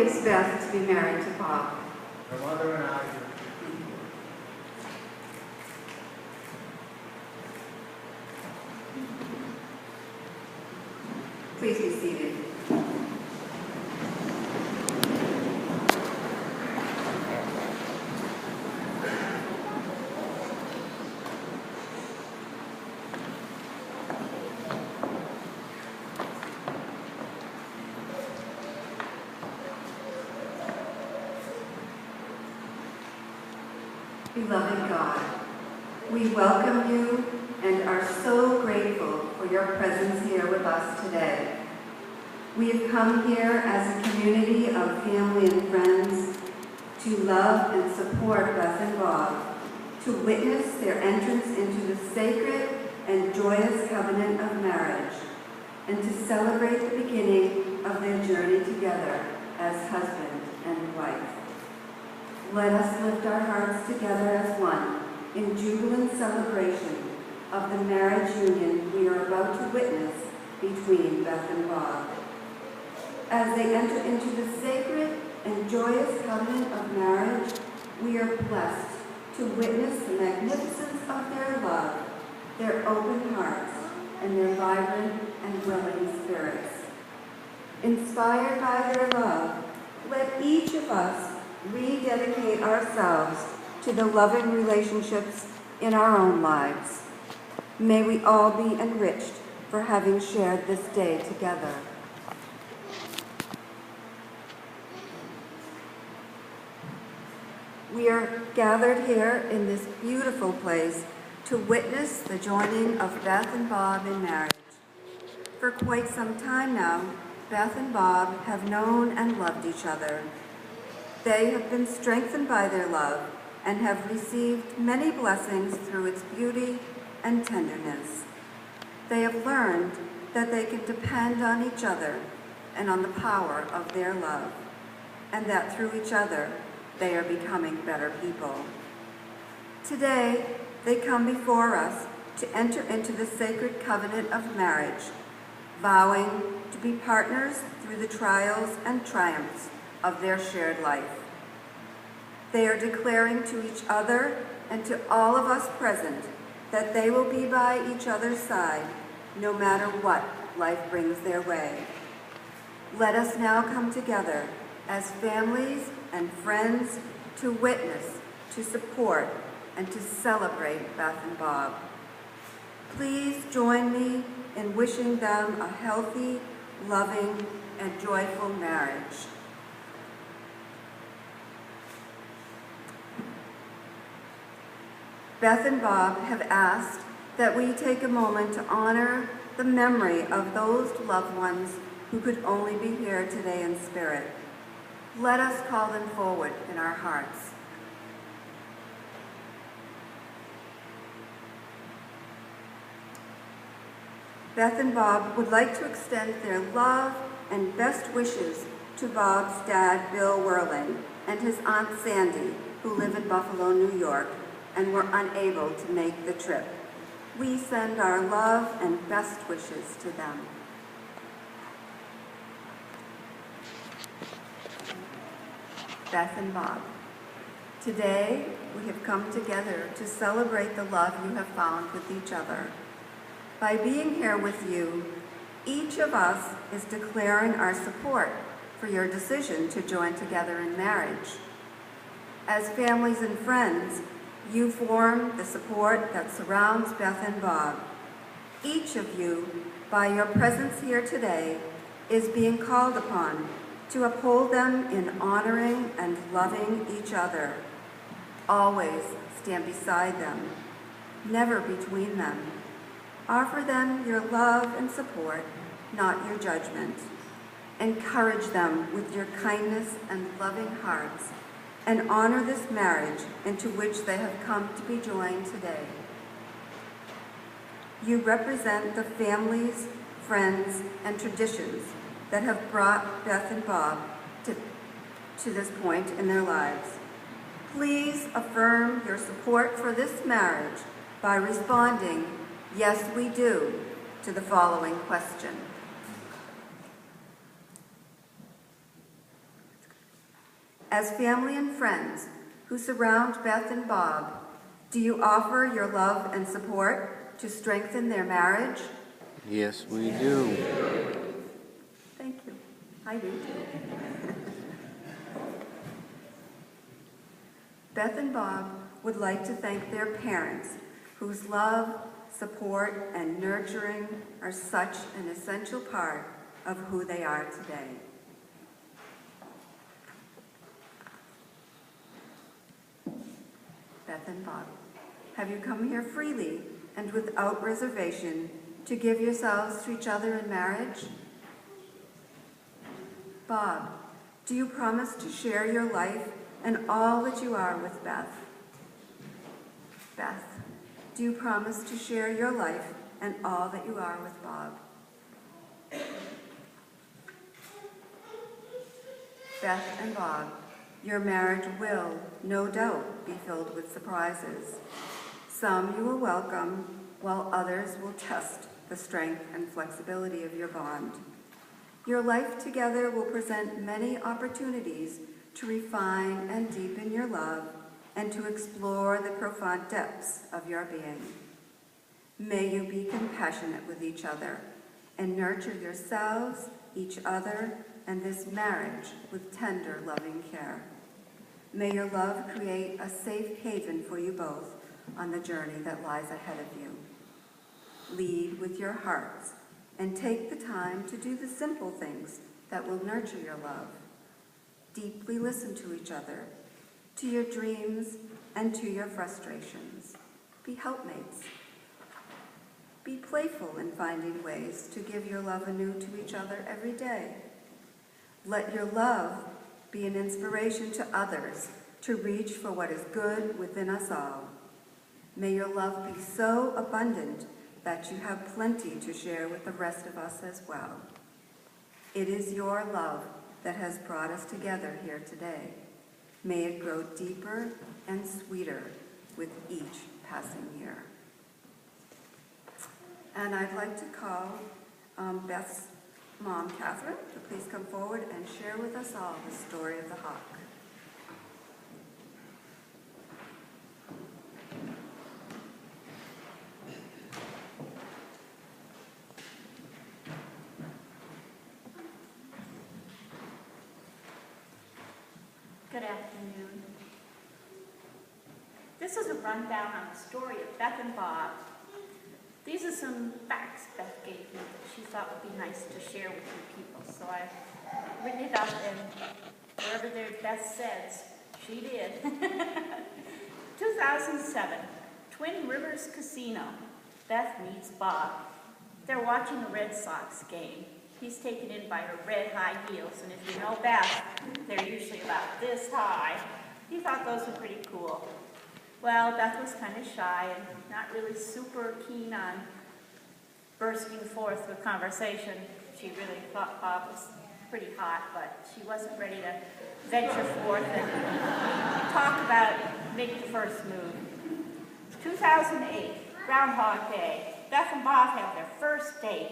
gives Beth to be married to Bob? Her mother and I. Please be seated. Beloved God, we welcome you and are so grateful for your presence here with us today. We have come here as a community of family and friends to love and support Beth and Bob, to witness their entrance into the sacred and joyous covenant of marriage, and to celebrate the beginning of their journey together as husband and wife. Let us lift our hearts together as one in jubilant celebration of the marriage union we are about to witness between Beth and Bob. As they enter into the sacred and joyous covenant of marriage, we are blessed to witness the magnificence of their love, their open hearts, and their vibrant and willing spirits. Inspired by their love, let each of us rededicate ourselves to the loving relationships in our own lives. May we all be enriched for having shared this day together. We are gathered here in this beautiful place to witness the joining of Beth and Bob in marriage. For quite some time now, Beth and Bob have known and loved each other. They have been strengthened by their love and have received many blessings through its beauty and tenderness. They have learned that they can depend on each other and on the power of their love, and that through each other, they are becoming better people. Today, they come before us to enter into the sacred covenant of marriage, vowing to be partners through the trials and triumphs of their shared life. They are declaring to each other and to all of us present that they will be by each other's side no matter what life brings their way. Let us now come together as families and friends to witness, to support, and to celebrate Beth and Bob. Please join me in wishing them a healthy, loving, and joyful marriage. Beth and Bob have asked that we take a moment to honor the memory of those loved ones who could only be here today in spirit. Let us call them forward in our hearts. Beth and Bob would like to extend their love and best wishes to Bob's dad, Bill Whirling, and his Aunt Sandy, who live in Buffalo, New York, and were unable to make the trip. We send our love and best wishes to them. Beth and Bob, today we have come together to celebrate the love you have found with each other. By being here with you, each of us is declaring our support for your decision to join together in marriage. As families and friends, you form the support that surrounds Beth and Bob. Each of you, by your presence here today, is being called upon to uphold them in honoring and loving each other. Always stand beside them, never between them. Offer them your love and support, not your judgment. Encourage them with your kindness and loving hearts, and honor this marriage into which they have come to be joined today. You represent the families, friends, and traditions that have brought Beth and Bob to this point in their lives. Please affirm your support for this marriage by responding, "Yes, we do," to the following question. As family and friends who surround Beth and Bob, do you offer your love and support to strengthen their marriage? Yes, we do. Thank you. I do too. Beth and Bob would like to thank their parents, whose love, support, and nurturing are such an essential part of who they are today. Beth and Bob, have you come here freely and without reservation to give yourselves to each other in marriage? Bob, do you promise to share your life and all that you are with Beth? Beth, do you promise to share your life and all that you are with Bob? Beth and Bob, your marriage will, no doubt, be filled with surprises. Some you will welcome, while others will test the strength and flexibility of your bond. Your life together will present many opportunities to refine and deepen your love and to explore the profound depths of your being. May you be compassionate with each other and nurture yourselves, each other, and this marriage with tender, loving care. May your love create a safe haven for you both on the journey that lies ahead of you. Lead with your hearts and take the time to do the simple things that will nurture your love. Deeply listen to each other, to your dreams and to your frustrations. Be helpmates. Be playful in finding ways to give your love anew to each other every day. Let your love be an inspiration to others to reach for what is good within us all. May your love be so abundant that you have plenty to share with the rest of us as well. It is your love that has brought us together here today. May it grow deeper and sweeter with each passing year. And I'd like to call Beth's mom, Catherine, to please come forward and share with us all the story of the hawk. Good afternoon. This is a rundown on the story of Beth and Bob. These are some facts Beth gave me that she thought would be nice to share with you people. So I've written it up, and wherever there Beth says, she did. 2007, Twin Rivers Casino. Beth meets Bob. They're watching a Red Sox game. He's taken in by her red high heels, and if you know Beth, they're usually about this high. He thought those were pretty cool. Well, Beth was kind of shy and not really super keen on bursting forth with conversation. She really thought Bob was pretty hot, but she wasn't ready to venture forth and talk about make the first move. 2008, Groundhog Day. Beth and Bob had their first date.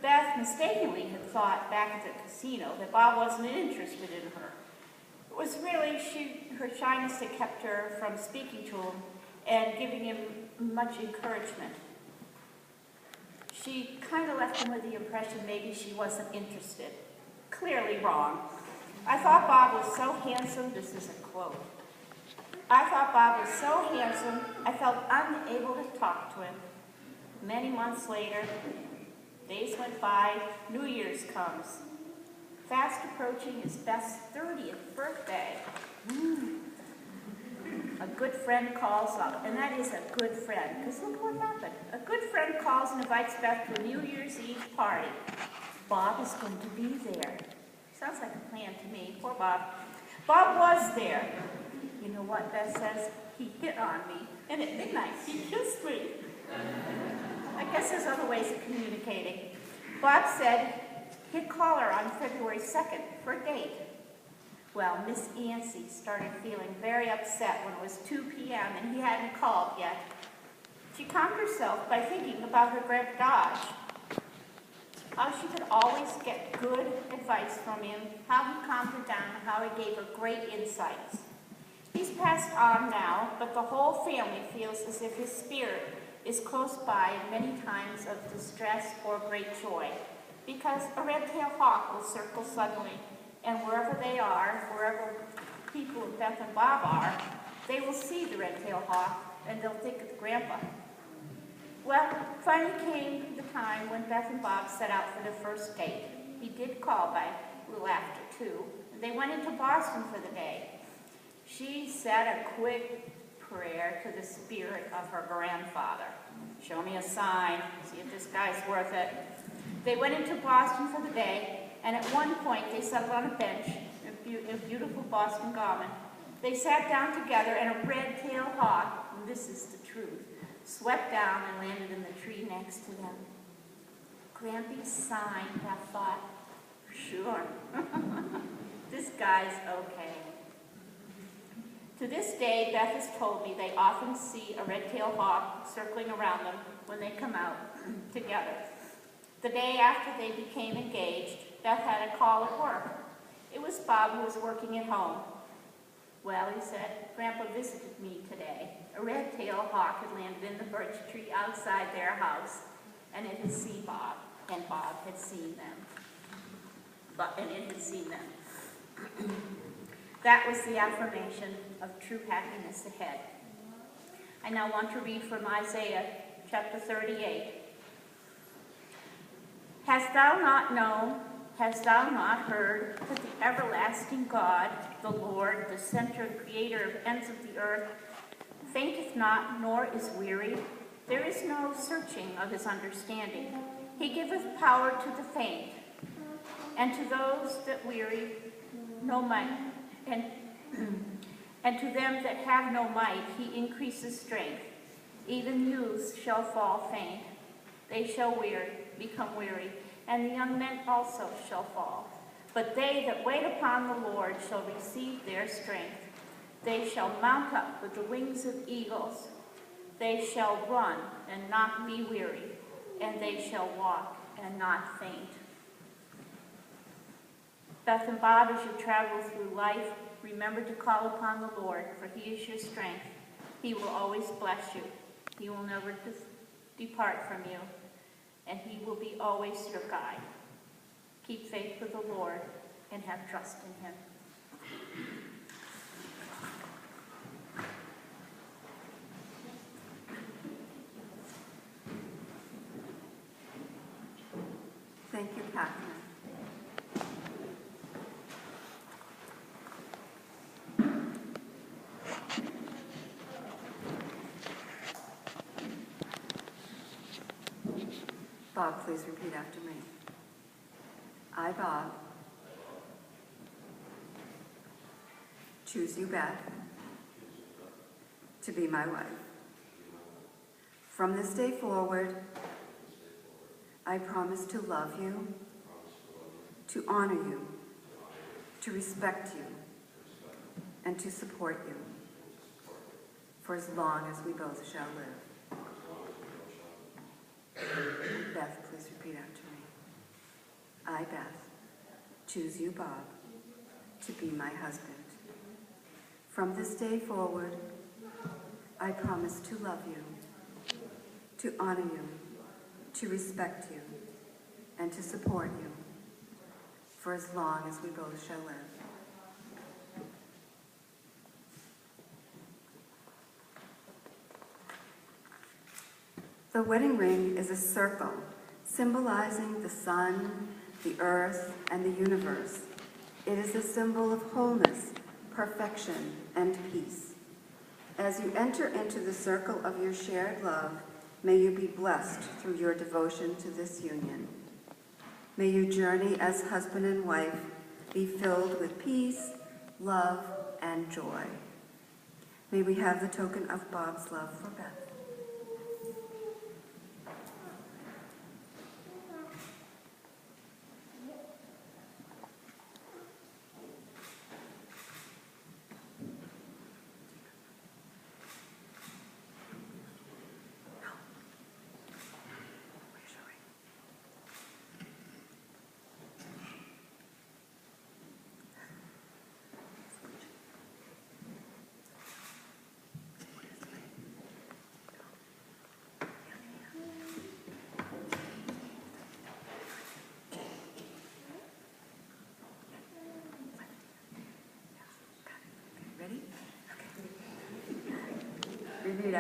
Beth mistakenly had thought back at the casino that Bob wasn't interested in her. It was really her shyness that kept her from speaking to him and giving him much encouragement. She kind of left him with the impression maybe she wasn't interested. Clearly wrong. I thought Bob was so handsome, this is a quote. I thought Bob was so handsome, I felt unable to talk to him. Many months later, days went by, New Year's comes. Fast approaching his Beth's 30th birthday. A good friend calls up, and that is a good friend, because look what happened. A good friend calls and invites Beth to a New Year's Eve party. Bob is going to be there. Sounds like a plan to me. Poor Bob. Bob was there. You know what Beth says? He hit on me, and at midnight he kissed me. I guess there's other ways of communicating. Bob said he'd call her on February 2nd for a date. Well, Miss Ancy started feeling very upset when it was 2 p.m. and he hadn't called yet. She calmed herself by thinking about her Grandpa Dodge. how she could always get good advice from him, how he calmed her down, and how he gave her great insights. He's passed on now, but the whole family feels as if his spirit is close by in many times of distress or great joy, because a red-tailed hawk will circle suddenly, and wherever they are, wherever people of Beth and Bob are, they will see the red-tailed hawk, and they'll think of Grandpa. Well, finally came the time when Beth and Bob set out for their first date. He did call by a little after 2, and they went into Boston for the day. She said a quick prayer to the spirit of her grandfather. Show me a sign, see if this guy's worth it. They went into Boston for the day, and at one point they settled on a bench in a beautiful Boston garden. They sat down together, and a red-tailed hawk, and this is the truth, swept down and landed in the tree next to them. Grampy's sign, Beth thought, sure, this guy's okay. To this day, Beth has told me they often see a red-tailed hawk circling around them when they come out together. The day after they became engaged, Beth had a call at work. It was Bob who was working at home. Well, he said, Grandpa visited me today. A red-tailed hawk had landed in the birch tree outside their house, and it had seen Bob, and Bob had seen them. And it had seen them. That was the affirmation of true happiness ahead. I now want to read from Isaiah chapter 38. Hast thou not known, hast thou not heard, that the everlasting God, the Lord, the center and creator of ends of the earth, fainteth not, nor is weary? There is no searching of his understanding. He giveth power to the faint, and to those that weary no might. And to them that have no might, he increases strength. Even youths shall fall faint. They shall become weary, and the young men also shall fall. But they that wait upon the Lord shall receive their strength. They shall mount up with the wings of eagles. They shall run and not be weary, and they shall walk and not faint. Beth and Bob, as you travel through life, remember to call upon the Lord, for he is your strength. He will always bless you. He will never depart from you, and he will be always your guide. Keep faith with the Lord and have trust in him. Thank you, Catherine. Bob, please repeat after me. I, Bob, choose you, Beth, to be my wife. From this day forward, I promise to love you, to honor you, to respect you, and to support you for as long as we both shall live. Beth, please repeat after me. I, Beth, choose you, Bob, to be my husband. From this day forward, I promise to love you, to honor you, to respect you, and to support you for as long as we both shall live. The wedding ring is a circle symbolizing the sun, the earth, and the universe. It is a symbol of wholeness, perfection, and peace. As you enter into the circle of your shared love, may you be blessed through your devotion to this union. May your journey as husband and wife be filled with peace, love, and joy. May we have the token of Bob's love for Beth.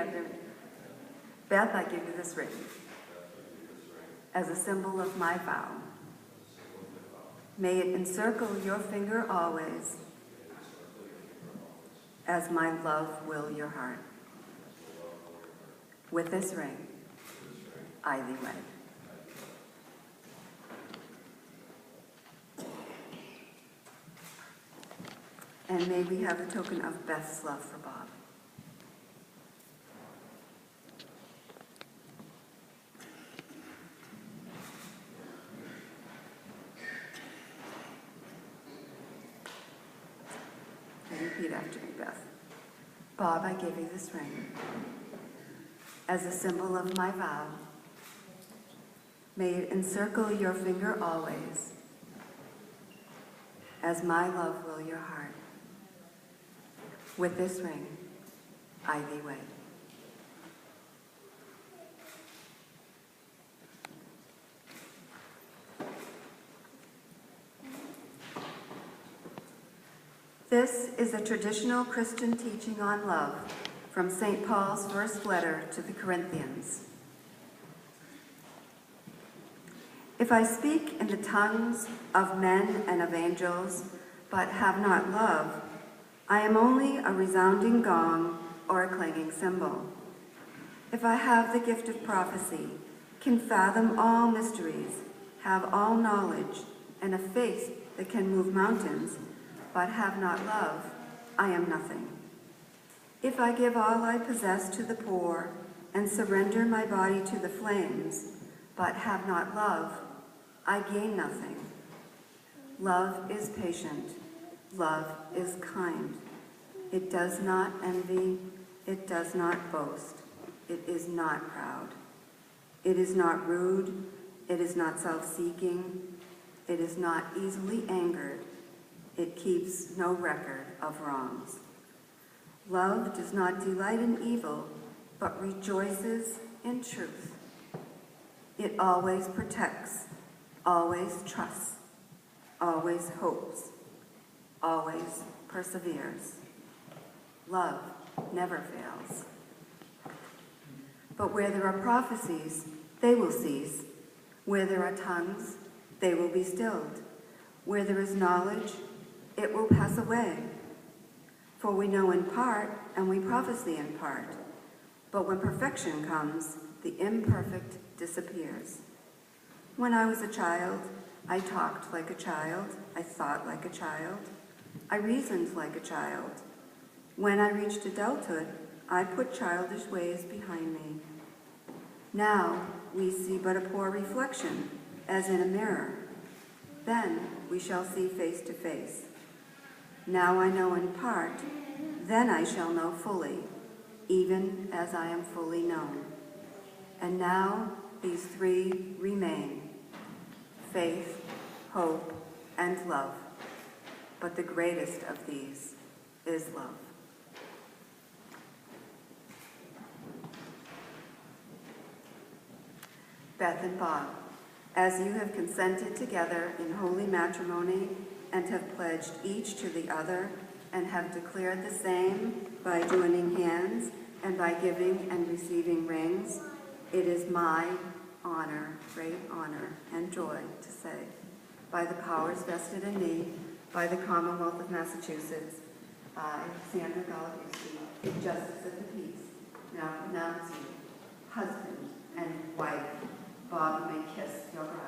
after me. Beth, I give you this ring as a symbol of my vow. May it encircle your finger always, as my love will your heart. With this ring, I thee wed. And may we have a token of Beth's love for Bob. And repeat after me, Beth. Bob, I give you this ring as a symbol of my vow. May it encircle your finger always, as my love will your heart. With this ring, I thee wed. This is a traditional Christian teaching on love from St. Paul's first letter to the Corinthians. If I speak in the tongues of men and of angels, but have not love, I am only a resounding gong or a clanging cymbal. If I have the gift of prophecy, can fathom all mysteries, have all knowledge, and a faith that can move mountains, but have not love, I am nothing. If I give all I possess to the poor and surrender my body to the flames, but have not love, I gain nothing. Love is patient. Love is kind. It does not envy. It does not boast. It is not proud. It is not rude. It is not self-seeking. It is not easily angered. It keeps no record of wrongs. Love does not delight in evil, but rejoices in truth. It always protects, always trusts, always hopes, always perseveres. Love never fails. But where there are prophecies, they will cease. Where there are tongues, they will be stilled. Where there is knowledge, it will pass away. For we know in part, and we prophesy in part. But when perfection comes, the imperfect disappears. When I was a child, I talked like a child, I thought like a child, I reasoned like a child. When I reached adulthood, I put childish ways behind me. Now we see but a poor reflection, as in a mirror. Then we shall see face to face. Now I know in part, then I shall know fully, even as I am fully known. And now these three remain: faith, hope, and love. But the greatest of these is love. Beth and Bob, as you have consented together in holy matrimony and have pledged each to the other and have declared the same by joining hands and by giving and receiving rings, it is my honor, great honor, and joy to say, by the powers vested in me, by the Commonwealth of Massachusetts, I, Sandra Galabuski, Justice of the Peace, now pronounce you husband and wife. Bob, you may kiss your bride.